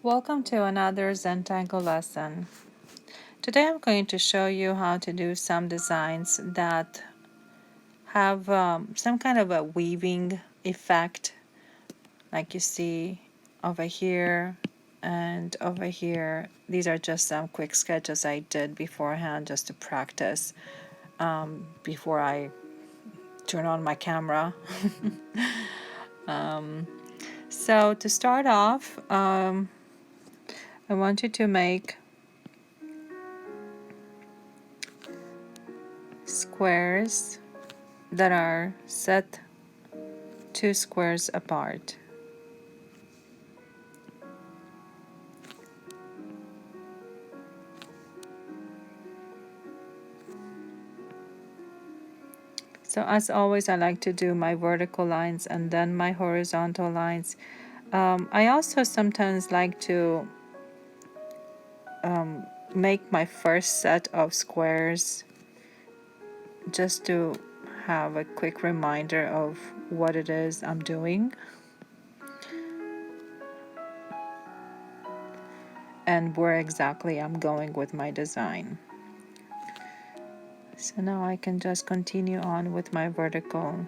Welcome to another Zentangle lesson. Today I'm going to show you how to do some designs that have some kind of a weaving effect, like you see over here and over here. These are just some quick sketches I did beforehand just to practice before I turn on my camera. So to start off, I want you to make squares that are set 2 squares apart. So as always, I like to do my vertical lines and then my horizontal lines. I also sometimes like to make my first set of squares just to have a quick reminder of what it is I'm doing and where exactly I'm going with my design. So now I can just continue on with my vertical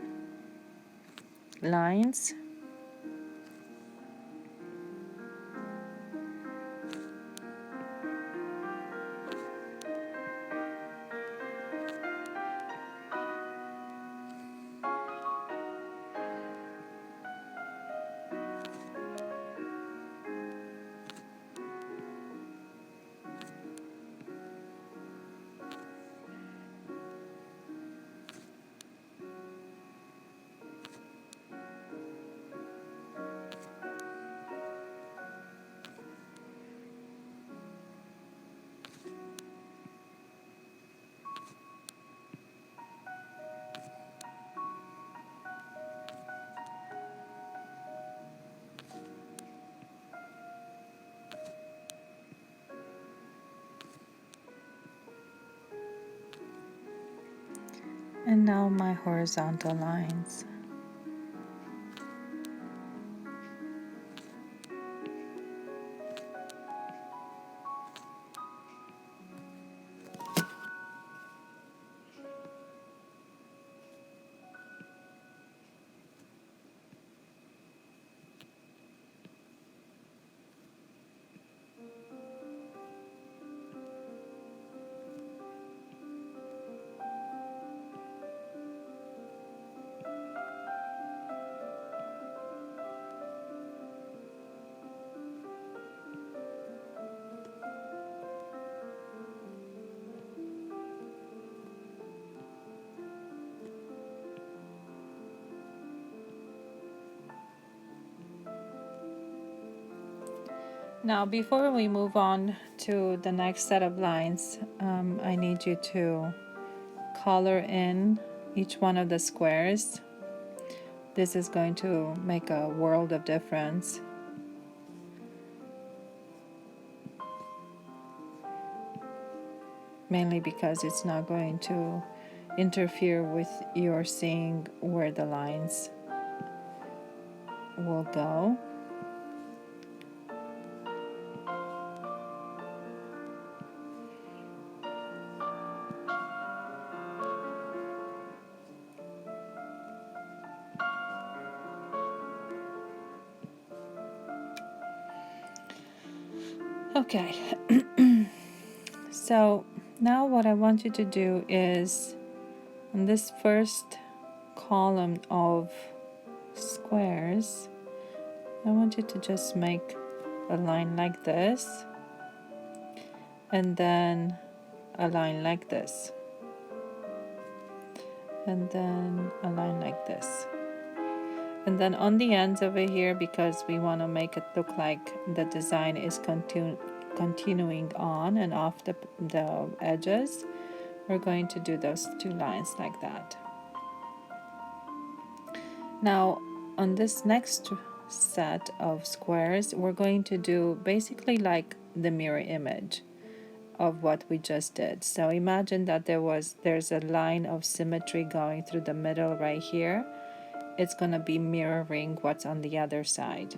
lines. And now my horizontal lines. Now, before we move on to the next set of lines, I need you to color in each one of the squares. This is going to make a world of difference. Mainly because it's not going to interfere with your seeing where the lines will go. Okay, so now what I want you to do is on this first column of squares, I want you to just make a line like this and then a line like this and then a line like this. And then on the ends over here, because we want to make it look like the design is continuing on and off the edges, we're going to do those 2 lines like that. Now on this next set of squares, we're going to do basically like the mirror image of what we just did. So imagine that there's a line of symmetry going through the middle right here. It's going to be mirroring what's on the other side.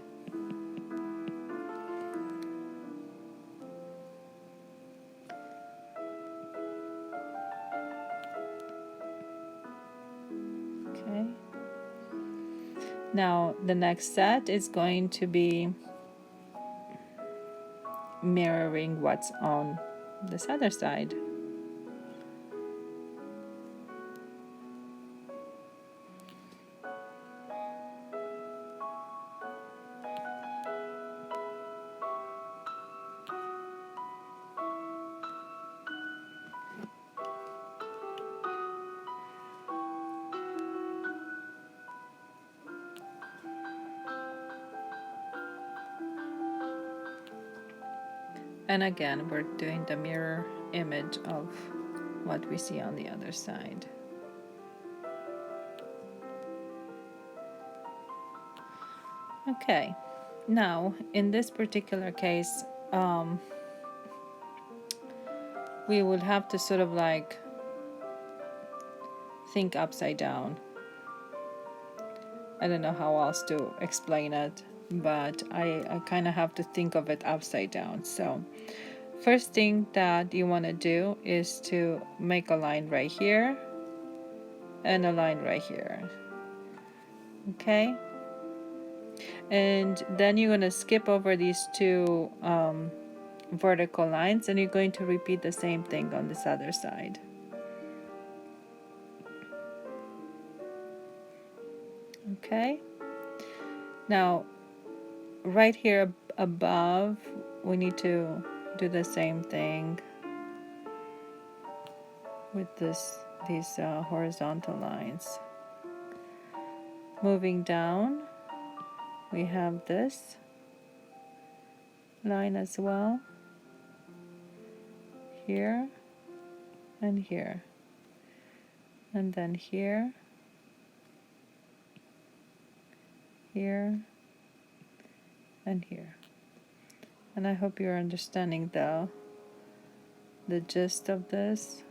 Now the next set is going to be mirroring what's on this other side. And again, we're doing the mirror image of what we see on the other side. Okay, now in this particular case, we would have to sort of like think upside down. I don't know how else to explain it, but I kind of have to think of it upside down. So first thing that you want to do is to make a line right here and a line right here. Okay, and then you're going to skip over these two vertical lines, and you're going to repeat the same thing on this other side. Okay, now right here above we need to do the same thing with these horizontal lines. Moving down, we have this line as well, here and here, and then here, here, and here. And I hope you're understanding the gist of this.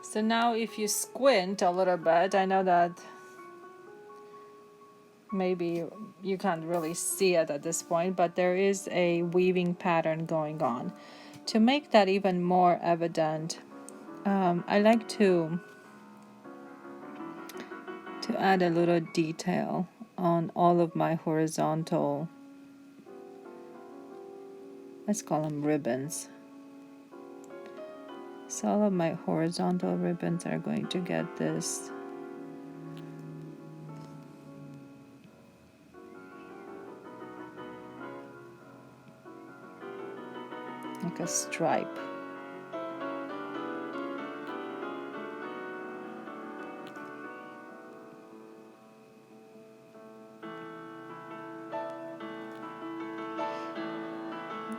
So now if you squint a little bit, I know that maybe you can't really see it at this point, but there is a weaving pattern going on. To make that even more evident, I like to add a little detail on all of my horizontal, let's call them ribbons. So all of my horizontal ribbons are going to get this like a stripe.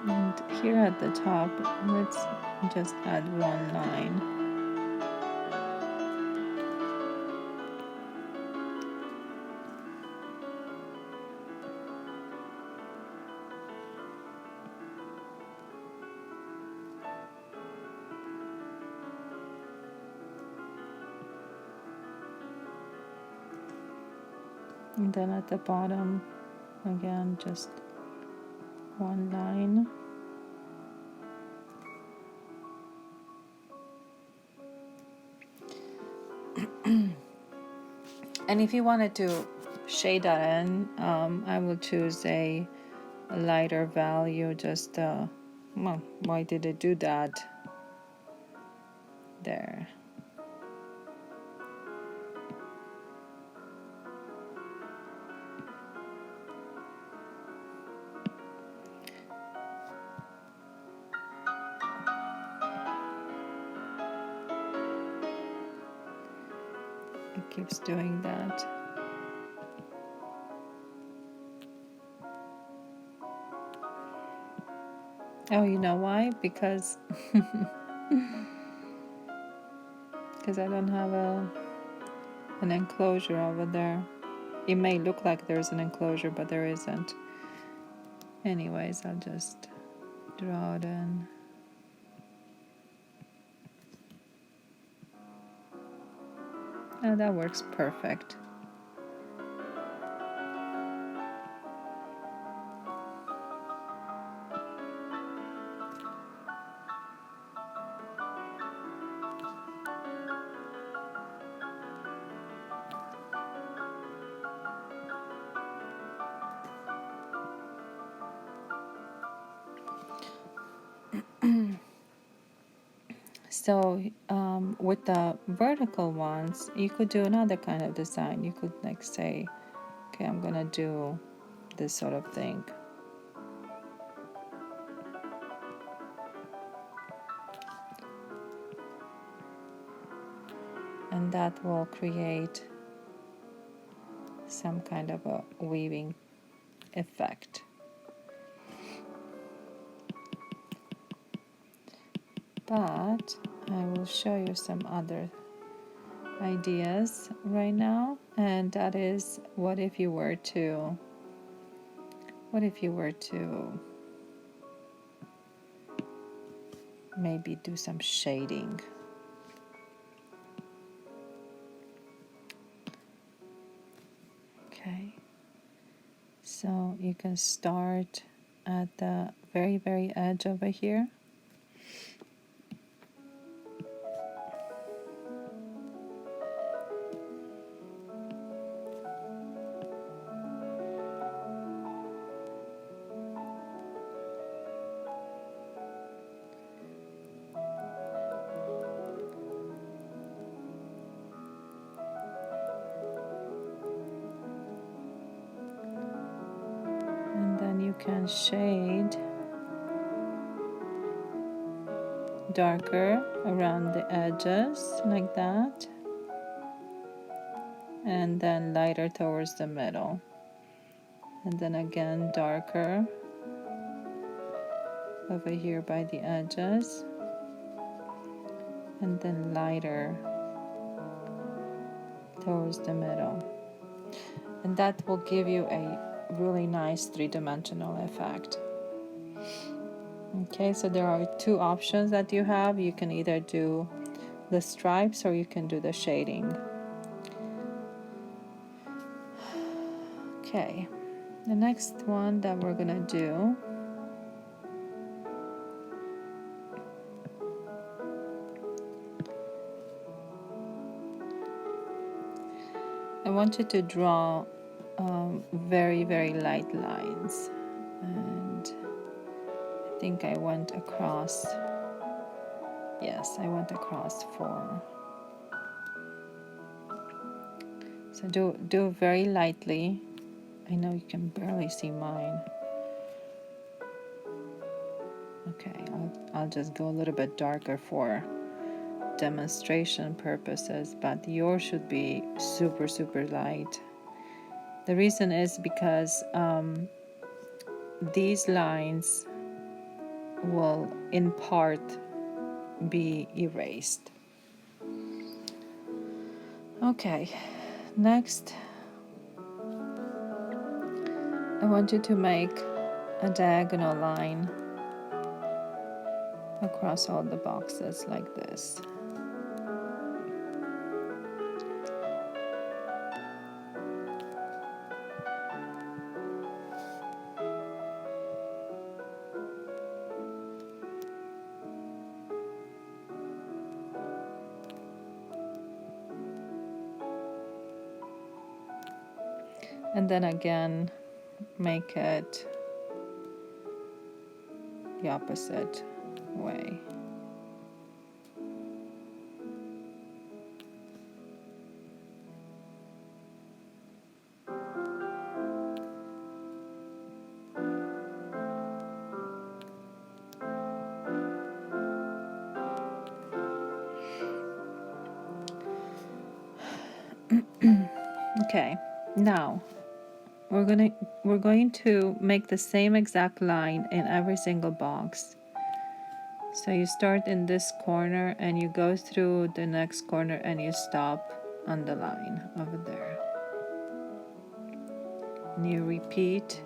And here at the top, let's just add one line. And then at the bottom, again, just one line. And if you wanted to shade that in, I will choose a lighter value. Just well, why did it do that? There. It keeps doing that. Oh, you know why? Because I don't have an enclosure over there. It may look like there's an enclosure, but there isn't. Anyways, I'll just draw it in. Oh, that works perfect. So with the vertical ones, you could do another kind of design. You could like say, okay, I'm gonna do this sort of thing. And that will create some kind of a weaving effect. But I will show you some other ideas right now, and that is what if you were to maybe do some shading. Okay, so you can start at the very edge over here. And then you can shade darker around the edges like that, and then lighter towards the middle, and then again darker over here by the edges, and then lighter towards the middle. And that will give you a really nice three-dimensional effect. Okay, so there are two options that you have. You can either do the stripes or you can do the shading. Okay, the next one that we're gonna do I want you to draw very light lines, and I think I went across. Yes, I went across 4. So do very lightly. I know you can barely see mine. Okay, I'll just go a little bit darker for demonstration purposes, but yours should be super light. The reason is because these lines will in part be erased. Okay, next I want you to make a diagonal line across all the boxes like this. And then again, make it the opposite way. Okay, now we're going to make the same exact line in every single box. So you start in this corner and you go through the next corner and you stop on the line over there. And you repeat.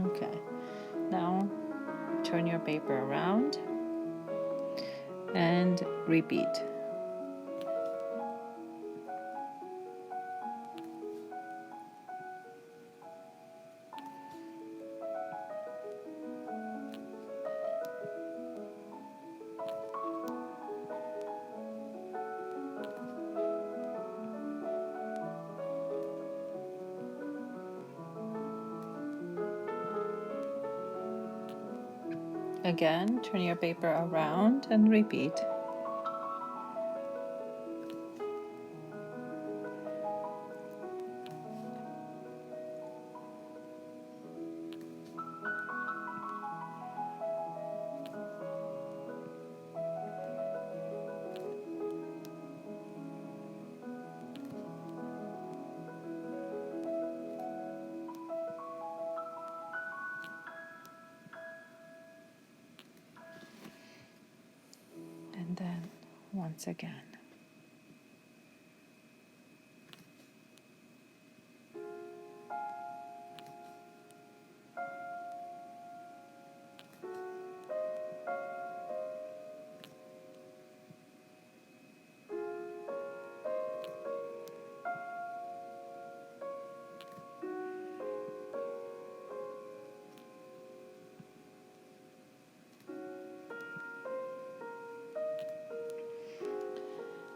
Okay, now turn your paper around and repeat. Again, turn your paper around and repeat. And then once again.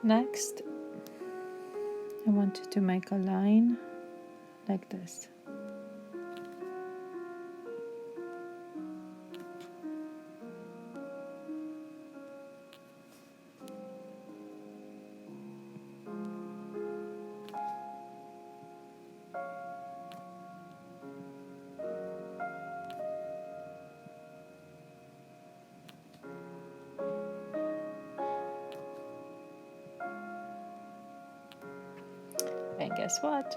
Next, I want you to make a line like this. And guess what?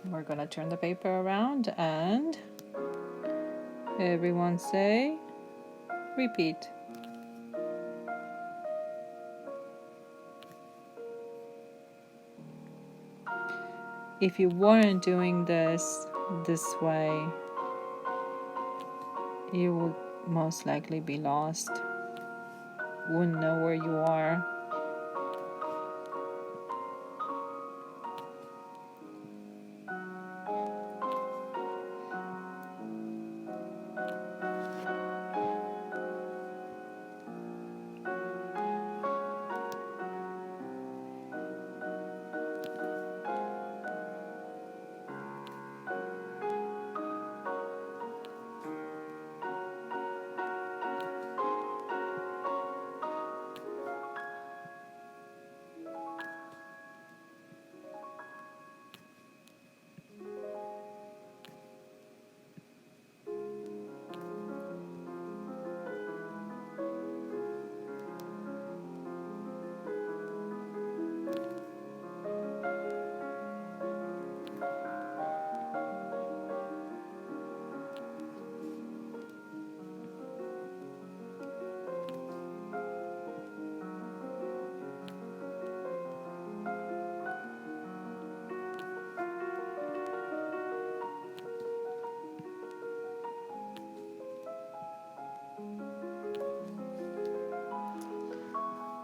We're gonna turn the paper around and everyone say, repeat. If you weren't doing this way, you would most likely be lost. Wouldn't know where you are.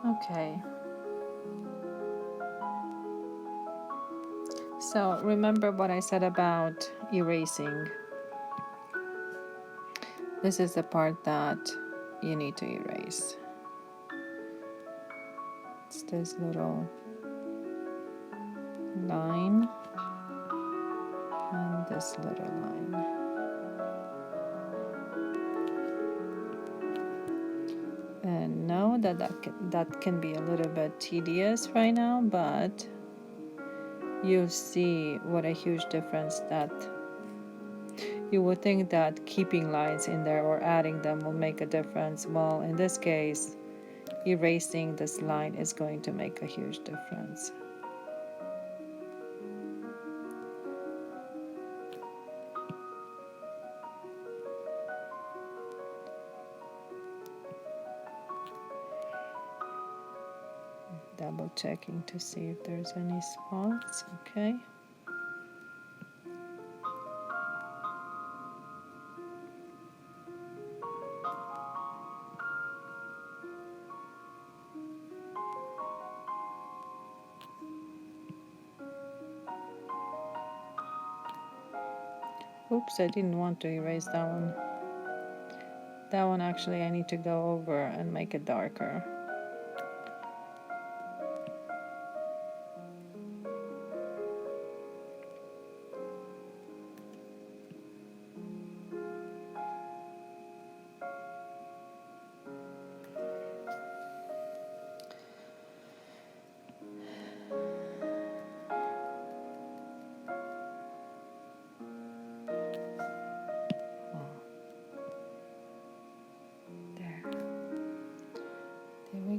Okay. So remember what I said about erasing. This is the part that you need to erase. It's this little line and this little line. And know that that can be a little bit tedious right now, but you'll see what a huge difference that you would think that keeping lines in there or adding them will make a difference. Well, in this case, erasing this line is going to make a huge difference. Double checking to see if there's any spots. Okay. Oops, I didn't want to erase that one. That one actually I need to go over and make it darker.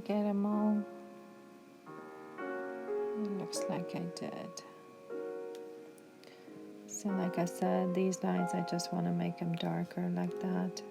get them all? It looks like I did. So like I said, these lines, I just want to make them darker like that.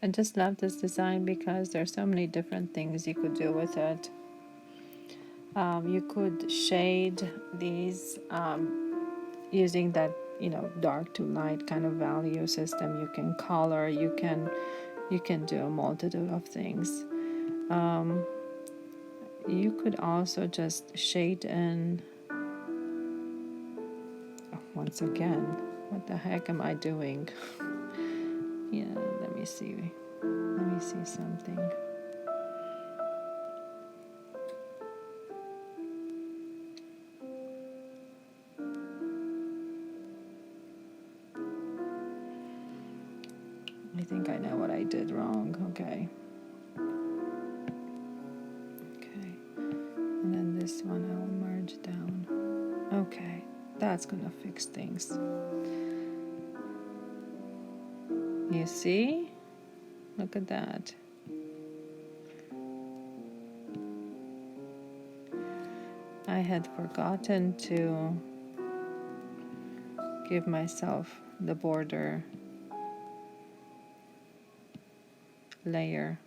I just love this design because there's so many different things you could do with it. You could shade these using that, dark to light kind of value system. You can color, you can do a multitude of things. You could also just shade in. Once again, what the heck am I doing? Yeah, let me see something. I think I know what I did wrong. Okay, and then this one I'll merge down. Okay, that's gonna fix things. You see? Look at that. I had forgotten to give myself the border layer.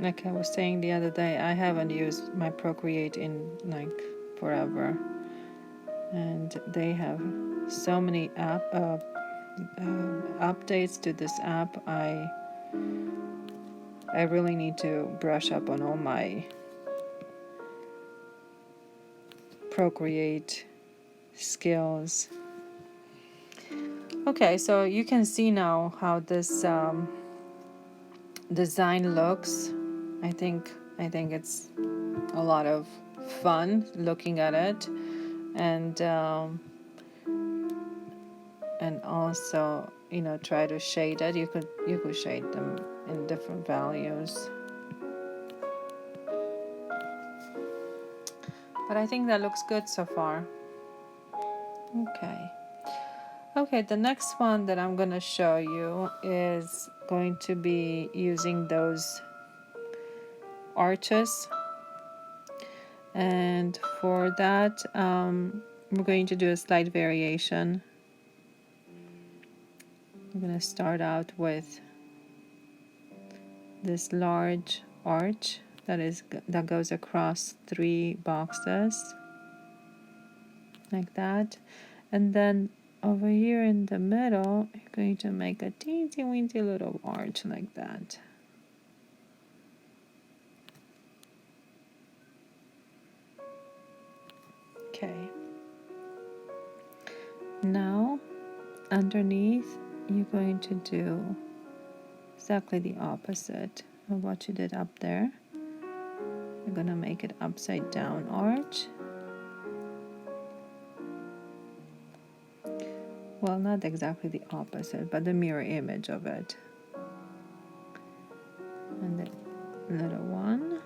Like I was saying the other day, I haven't used my Procreate in like forever, and they have so many updates to this app. I really need to brush up on all my Procreate skills. Okay, so you can see now how this design looks. I think it's a lot of fun looking at it, and also try to shade it. You could shade them in different values, but I think that looks good so far. Okay, the next one that I'm gonna show you is going to be using those arches, and for that we're going to do a slight variation. I'm gonna start out with this large arch that goes across 3 boxes like that, and then over here in the middle you're going to make a teensy weensy little arch like that. Okay, now underneath you're going to do exactly the opposite of what you did up there. You're gonna make it upside down arch. Well, not exactly the opposite, but the mirror image of it. And the little one.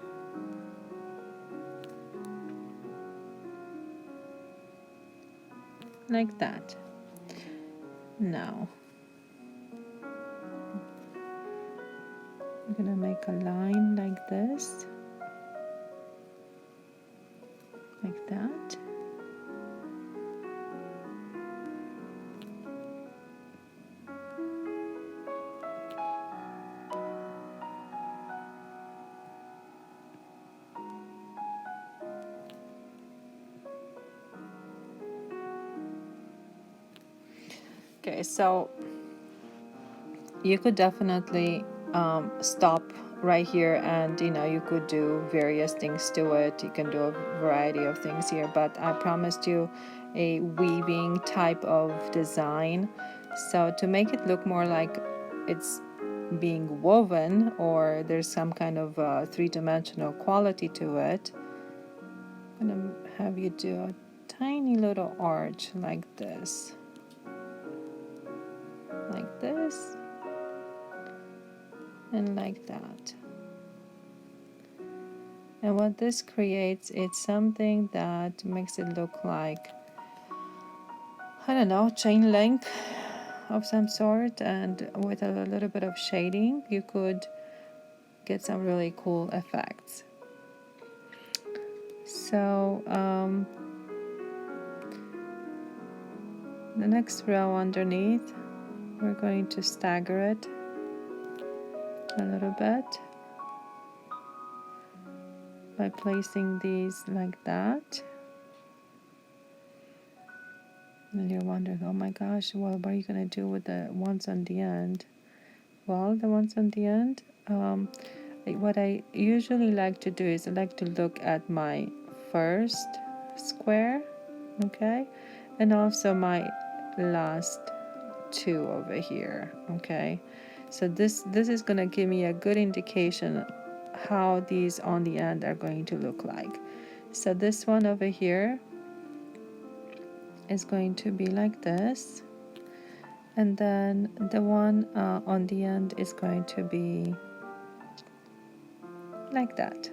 Like that. Now, I'm gonna make a line like this. Like that. Okay, so you could definitely stop right here, and you could do various things to it. You can do a variety of things here, but I promised you a weaving type of design. So to make it look more like it's being woven, or there's some kind of three-dimensional quality to it, I'm gonna have you do a tiny little arch like this, and like that. And what this creates, it's something that makes it look like, I don't know, chain link of some sort, and with a little bit of shading you could get some really cool effects. So the next row underneath, we're going to stagger it a little bit by placing these like that. And you're wondering, oh my gosh, well, what are you going to do with the ones on the end? Well, the ones on the end, what I usually like to do is I like to look at my first square, okay, and also my last two over here, okay. So this is going to give me a good indication how these on the end are going to look like. So this one over here is going to be like this, and then the one on the end is going to be like that,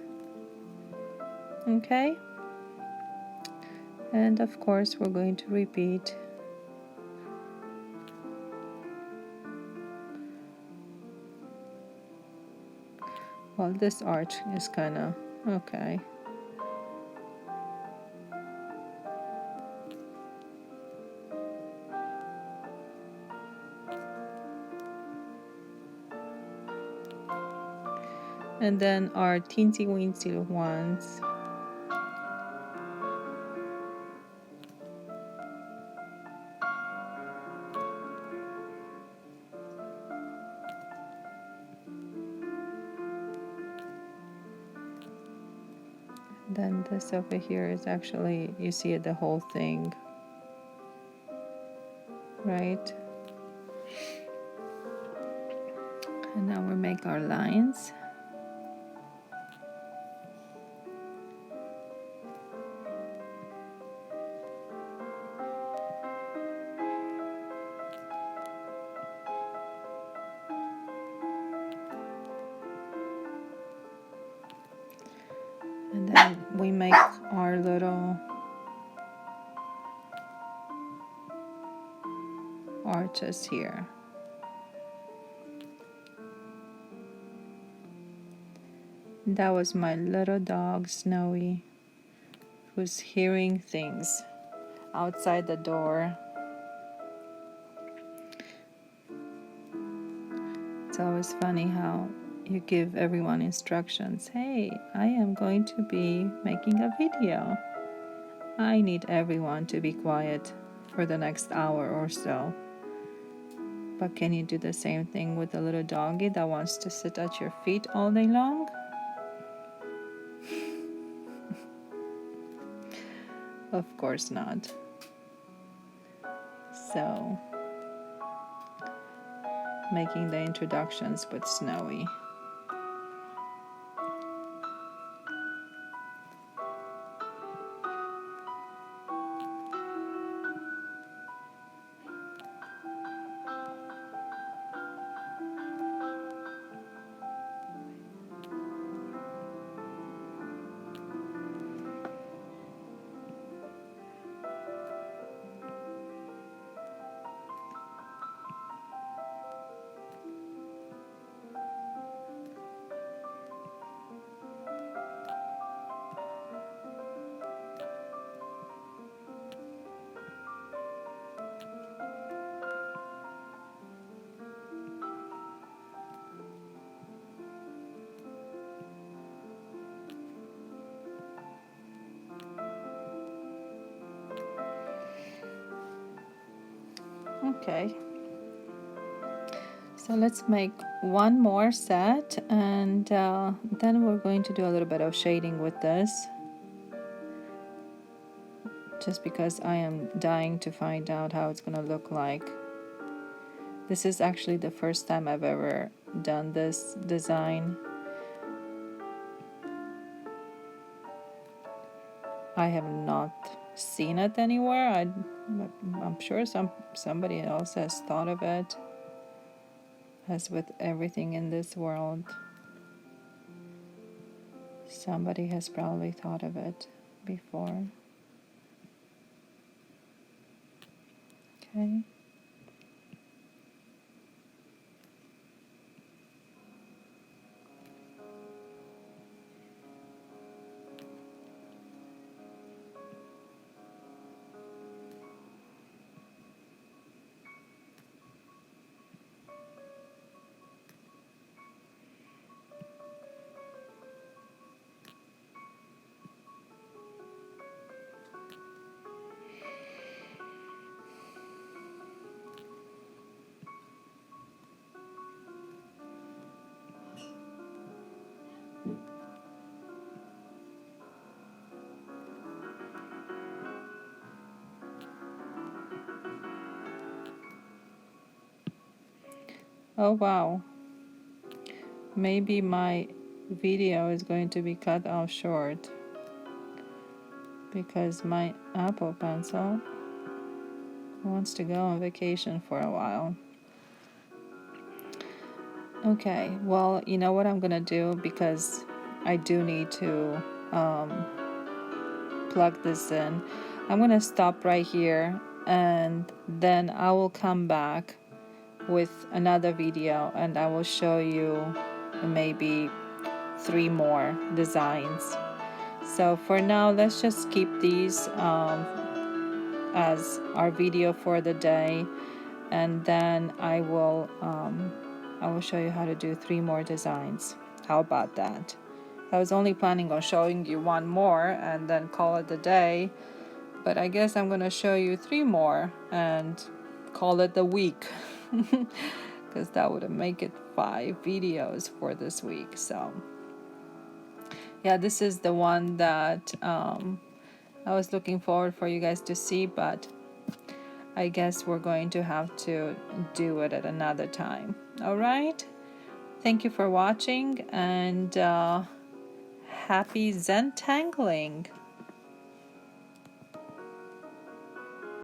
okay. And of course we're going to repeat well, this arch is kind of okay. And then our teensy weensy ones, then this over here is actually, you see the whole thing, right? And now we make our lines. And then we make our little arches here. That was my little dog Snowy, who's hearing things outside the door. It's always funny how you give everyone instructions. Hey, I am going to be making a video. I need everyone to be quiet for the next hour or so. But can you do the same thing with a little doggy that wants to sit at your feet all day long? Of course not. So, making the introductions with Snowy. Okay, So let's make one more set, and then we're going to do a little bit of shading with this, just because I am dying to find out how it's going to look like. This is actually the first time I've ever done this design. I have not seen it anywhere. I'm sure somebody else has thought of it, as with everything in this world. Somebody has probably thought of it before. Okay. Oh wow. Maybe my video is going to be cut off short because my Apple Pencil wants to go on vacation for a while. Okay, well, you know what I'm gonna do, because I do need to plug this in. I'm gonna stop right here, and then I will come back with another video, and I will show you maybe 3 more designs. So for now, let's just keep these as our video for the day, and then I will show you how to do 3 more designs. How about that? I was only planning on showing you 1 more and then call it a day, but I guess I'm gonna show you 3 more and call it the week, because that would make it 5 videos for this week. So yeah, this is the one that I was looking forward for you guys to see, but I guess we're going to have to do it at another time. All right, thank you for watching, and happy Zentangling.